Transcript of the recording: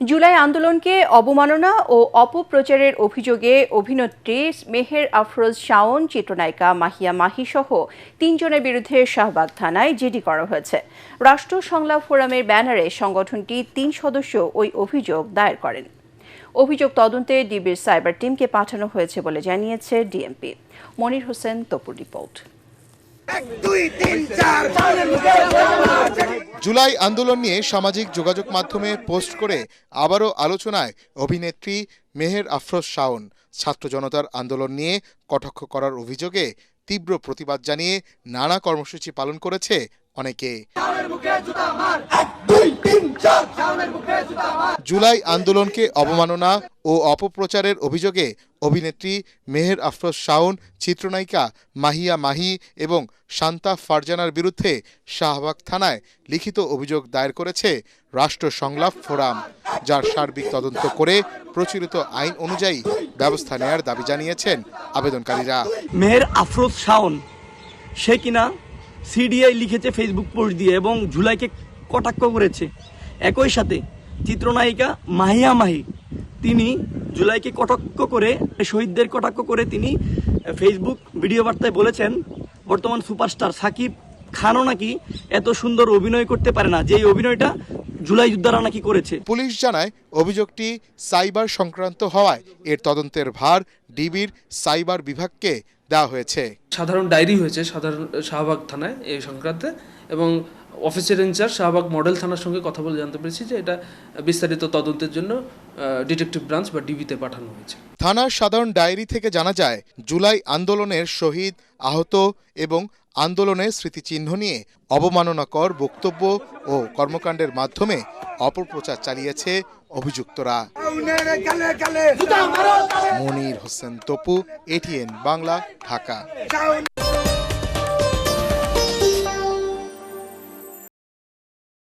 জুলাই আন্দোলনকে অবমাননা ও অপপ্রচারের অভিযোগে অভিনেত্রী মেহের আফরোজ শাওন, চিত্রনায়িকা মাহিয়া মাহি সহ 3 জনের বিরুদ্ধে শাহবাগ থানায় জিডি করা হয়েছে। রাষ্ট্র সংলাপ ফোরামের ব্যানারে সংগঠনটি 3 সদস্য ওই অভিযোগ দায়ের করেন। অভিযোগ তদন্তে ডিবির সাইবার টিমকে পাঠানো হয়েছে বলে জানিয়েছে ডিএমপি। মনির হোসেন তপুর রিপোর্ট। জুলাই আন্দোলন নিয়ে সামাজিক যোগাযোগ মাধ্যমে পোস্ট করে আবারও আলোচনায় অভিনেত্রী মেহের আফরোজ শাওন। ছাত্র জনতার আন্দোলন নিয়ে কটাক্ষ করার অভিযোগে তীব্র প্রতিবাদ জানিয়ে নানা কর্মসূচি পালন করেছে অনেকে। জুলাই আন্দোলনকে অবমাননা ও অপপ্রচারের অভিযোগে অভিনেত্রী মেহের আফরোজ শাওন, চিত্রনায়িকা মাহিয়া মাহি এবং শান্তা ফারজানার বিরুদ্ধে শাহবাগ থানায় লিখিত অভিযোগ দায়ের করেছে রাষ্ট্র সংলাপ ফোরাম, যার সার্বিক তদন্ত করে প্রচলিত আইন অনুযায়ী ব্যবস্থা নেয়ার দাবি জানিয়েছেন আবেদনকারীরা। মেহের আফরোজ শাওন সে কিনা সিডিআই লিখেছে ফেসবুক পোস্ট দিয়ে এবং জুলাইকে কটাক্ষ করেছে। একই সাথে চিত্রনায়িকা মাহিয়া মাহি তিনি জুলাইকে কটাক্ষ করে, শহীদদের কটাক্ষ করে তিনি ফেসবুক ভিডিও বার্তায় বলেছেন বর্তমান সুপারস্টার সাকিব খানও নাকি এত সুন্দর অভিনয় করতে পারে না, যে অভিনয়টা জুলাই যোদ্ধারা নাকি করেছে। পুলিশ জানায় অভিযোগটি সাইবার সংক্রান্ত হওয়ায় এর তদন্তের ভার ডিবির সাইবার বিভাগকে দেওয়া হয়েছে। সাধারণ ডায়েরি হয়েছে শাহবাগ থানায় এই সংক্রান্তে, এবং অফিসার ইনচার্জ শাহবাগ মডেল থানার সঙ্গে কথা বলে জানতে পেরেছি যে এটা বিস্তারিত তদন্তের জন্য ডিটেকটিভ ব্রাঞ্চ বা ডিবিতে পাঠানো হয়েছে। থানার সাধারণ ডায়েরি থেকে জানা যায়, জুলাই আন্দোলনের শহীদ, আহত এবং আন্দোলনের স্মৃতিচিহ্ন নিয়ে অবমাননাকর বক্তব্য ও কর্মকাণ্ডের মাধ্যমে অপপ্রচার চালিয়েছে অভিযুক্তরা। মনির হোসেন তপু, এটিএন বাংলা, ঢাকা।